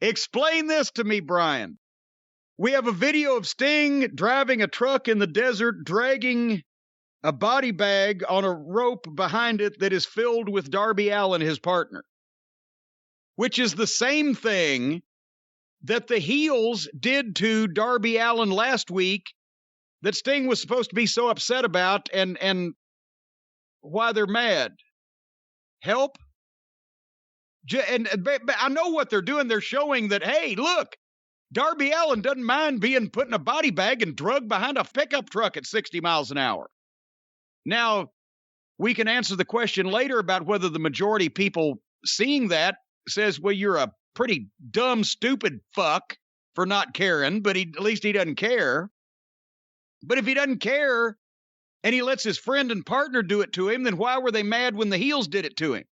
Explain this to me, Brian. We have a video of Sting driving a truck in the desert, dragging a body bag on a rope behind it that is filled with Darby Allin, his partner, which is the same thing that the heels did to Darby Allin last week that Sting was supposed to be so upset about and why they're mad. Help? And I know what they're doing. They're showing that, hey, look, Darby Allin doesn't mind being put in a body bag and drugged behind a pickup truck at 60 miles an hour. Now, we can answer the question later about whether the majority of people seeing that says, well, you're a pretty dumb, stupid fuck for not caring, but at least he doesn't care. But if he doesn't care and he lets his friend and partner do it to him, then why were they mad when the heels did it to him?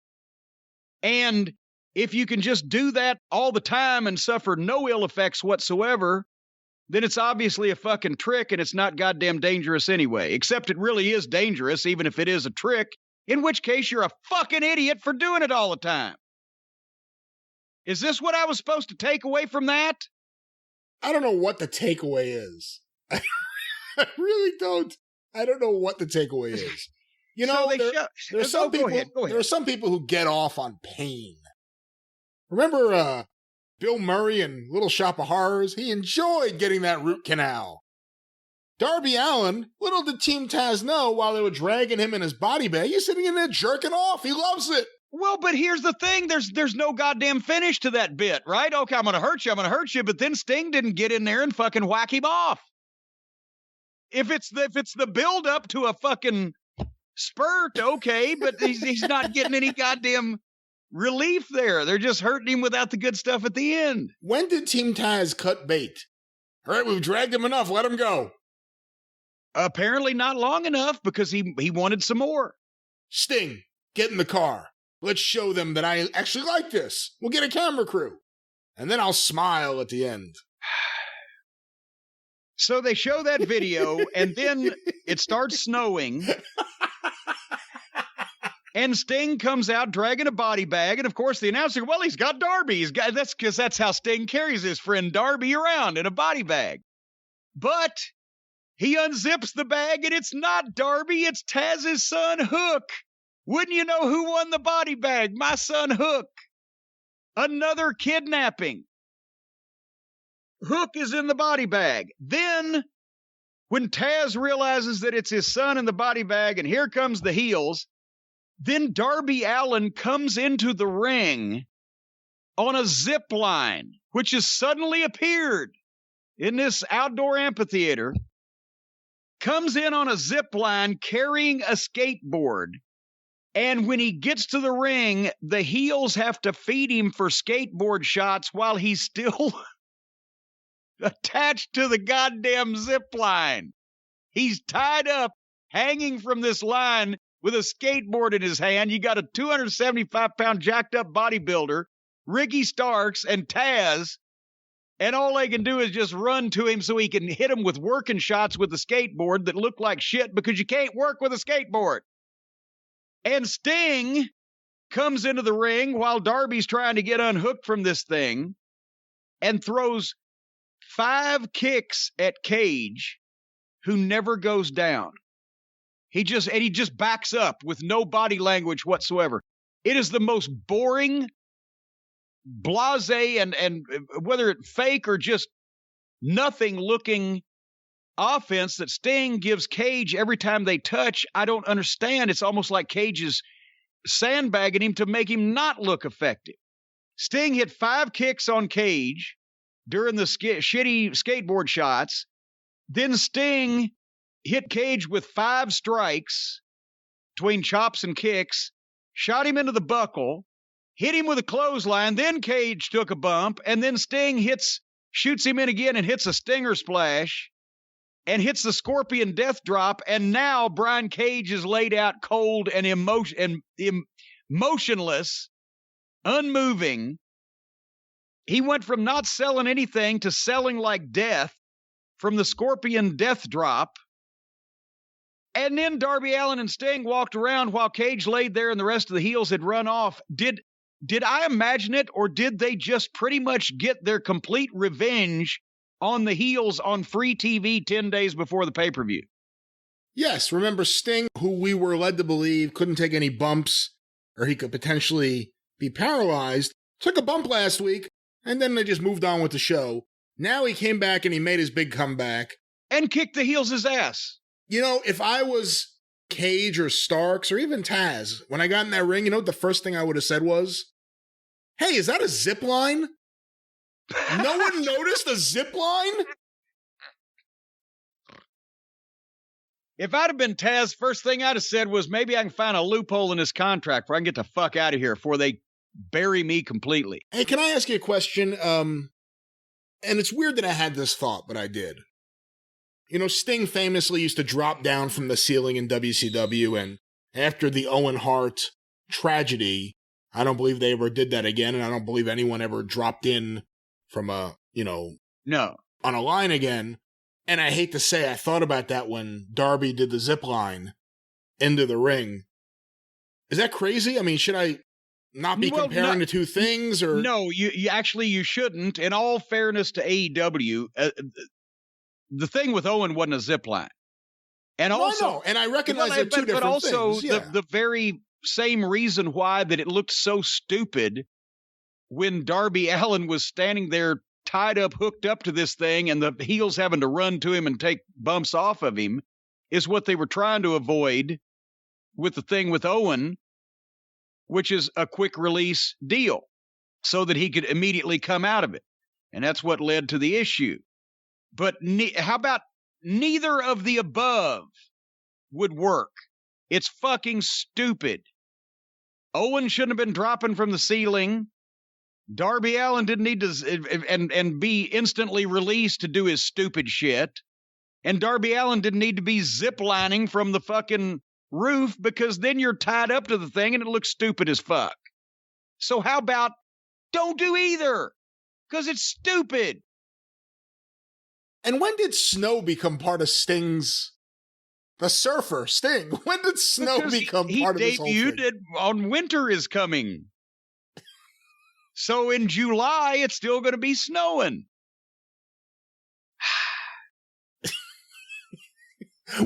And if you can just do that all the time and suffer no ill effects whatsoever, then it's obviously a fucking trick and it's not goddamn dangerous anyway. Except it really is dangerous, even if it is a trick, in which case you're a fucking idiot for doing it all the time. Is this what I was supposed to take away from that? I don't know what the takeaway is. I really don't. I don't know what the takeaway is. You know, there are some people who get off on pain. Remember Bill Murray in Little Shop of Horrors? He enjoyed getting that root canal. Darby Allin, little did Team Taz know, while they were dragging him in his body bag, he's sitting in there jerking off. He loves it. Well, but here's the thing. There's no goddamn finish to that bit, right? Okay, I'm going to hurt you. But then Sting didn't get in there and fucking whack him off. If it's the build up to a fucking spurt, okay, but he's not getting any goddamn relief there. They're just hurting him without the good stuff at the end. When did Team Taz cut bait? All right, we've dragged him enough. Let him go. Apparently not long enough because he wanted some more. Sting, get in the car. Let's show them that I actually like this. We'll get a camera crew. And then I'll smile at the end. So they show that video, and then it starts snowing. And Sting comes out dragging a body bag, and of course the announcer, well, he's got Darby. That's because that's how Sting carries his friend Darby around in a body bag. But he unzips the bag, and it's not Darby, it's Taz's son, Hook. Wouldn't you know who won the body bag? My son, Hook. Another kidnapping. Hook is in the body bag. Then, when Taz realizes that it's his son in the body bag, and here comes the heels, then Darby Allin comes into the ring on a zip line, which has suddenly appeared in this outdoor amphitheater, comes in on a zip line carrying a skateboard. And when he gets to the ring, the heels have to feed him for skateboard shots while he's still attached to the goddamn zip line. He's tied up, hanging from this line with a skateboard in his hand. You got a 275-pound jacked up bodybuilder, Ricky Starks, and Taz, and all they can do is just run to him so he can hit him with working shots with the skateboard that look like shit because you can't work with a skateboard. And Sting comes into the ring while Darby's trying to get unhooked from this thing and throws 5 kicks at Cage, who never goes down. He just backs up with no body language whatsoever. It is the most boring, blasé, and whether it fake or just nothing looking offense that Sting gives Cage every time they touch. I don't understand. It's almost like Cage is sandbagging him to make him not look effective. Sting hit 5 kicks on Cage during the shitty skateboard shots. Then Sting hit Cage with 5 strikes between chops and kicks, shot him into the buckle, hit him with a clothesline, then Cage took a bump, and then Sting shoots him in again and hits a stinger splash and hits the Scorpion Death Drop, and now Brian Cage is laid out cold and emotionless, unmoving. He went from not selling anything to selling like death from the Scorpion Death Drop. And then Darby Allin and Sting walked around while Cage laid there and the rest of the heels had run off. Did did I imagine it, or did they just pretty much get their complete revenge on the heels on free TV 10 days before the pay-per-view? Yes, remember Sting, who we were led to believe couldn't take any bumps, or he could potentially be paralyzed, took a bump last week, and then they just moved on with the show. Now he came back and he made his big comeback. And kicked the heels' ass. You know, if I was Cage or Starks or even Taz, when I got in that ring, you know what the first thing I would have said was, hey, is that a zip line? No one noticed a zip line? If I'd have been Taz, first thing I'd have said was maybe I can find a loophole in his contract where I can get the fuck out of here before they bury me completely. Hey, can I ask you a question? And it's weird that I had this thought, but I did. You know, Sting famously used to drop down from the ceiling in WCW, and after the Owen Hart tragedy, I don't believe they ever did that again, and I don't believe anyone ever dropped in from on a line again. And I hate to say, I thought about that when Darby did the zip line into the ring. Is that crazy? I mean, should I not be comparing the two things? Or no, you shouldn't. In all fairness to AEW, the thing with Owen wasn't a zip line. And also, and I recognize they're two different things. But also, the very same reason why that it looked so stupid when Darby Allin was standing there tied up, hooked up to this thing, and the heels having to run to him and take bumps off of him is what they were trying to avoid with the thing with Owen, which is a quick release deal so that he could immediately come out of it. And that's what led to the issue. But how about neither of the above would work? It's fucking stupid. Owen shouldn't have been dropping from the ceiling. Darby Allin didn't need to and be instantly released to do his stupid shit. And Darby Allin didn't need to be ziplining from the fucking roof, because then you're tied up to the thing and it looks stupid as fuck. So how about don't do either? Because it's stupid. And when did Snow become part of Sting's... The surfer, Sting. When did Snow become part of this whole thing? He debuted on Winter is Coming. So in July, it's still going to be snowing.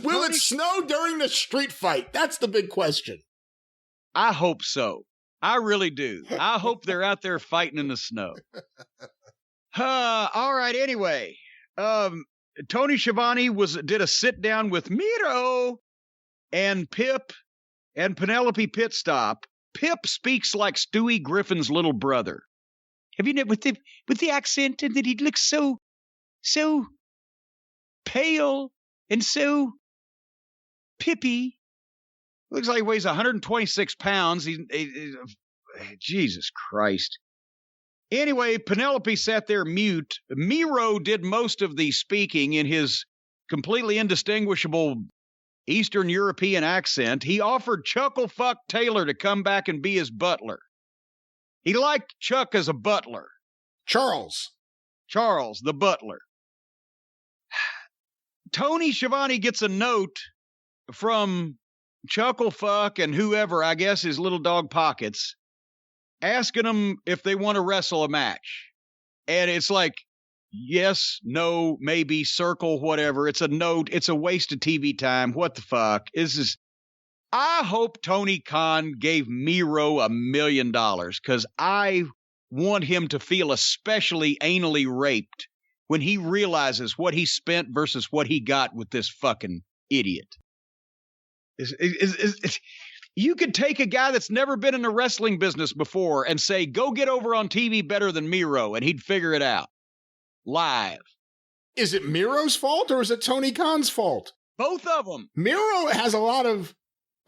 Will it snow during the street fight? That's the big question. I hope so. I really do. I hope they're out there fighting in the snow. All right, anyway. Tony Schiavone did a sit-down with Miro and Pip and Penelope Pitstop. Pip speaks like Stewie Griffin's little brother. Have you know with the accent, and that he looks so pale and so pippy. Looks like he weighs 126 pounds. He's Jesus Christ. Anyway, Penelope sat there mute. Miro did most of the speaking in his completely indistinguishable Eastern European accent. He offered Chucklefuck Taylor to come back and be his butler. He liked Chuck as a butler. Charles, the butler. Tony Schiavone gets a note from Chucklefuck and whoever, I guess his little dog Pockets, asking them if they want to wrestle a match. And it's like, yes, no, maybe, circle, whatever. It's a note. It's a waste of TV time. What the fuck? I hope Tony Khan gave Miro $1 million, because I want him to feel especially anally raped when he realizes what he spent versus what he got with this fucking idiot. You could take a guy that's never been in the wrestling business before and say, go get over on TV better than Miro, and he'd figure it out. Live. Is it Miro's fault or is it Tony Khan's fault? Both of them. Miro has a lot of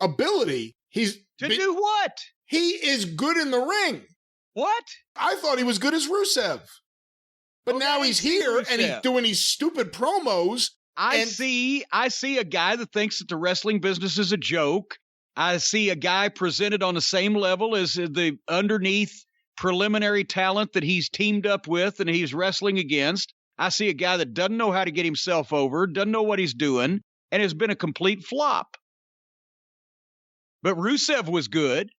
ability. Do what? He is good in the ring. What? I thought he was good as Rusev. But now he's here and he's doing these stupid promos. I see a guy that thinks that the wrestling business is a joke. I see a guy presented on the same level as the underneath preliminary talent that he's teamed up with and he's wrestling against. I see a guy that doesn't know how to get himself over, doesn't know what he's doing, and has been a complete flop. But Rusev was good.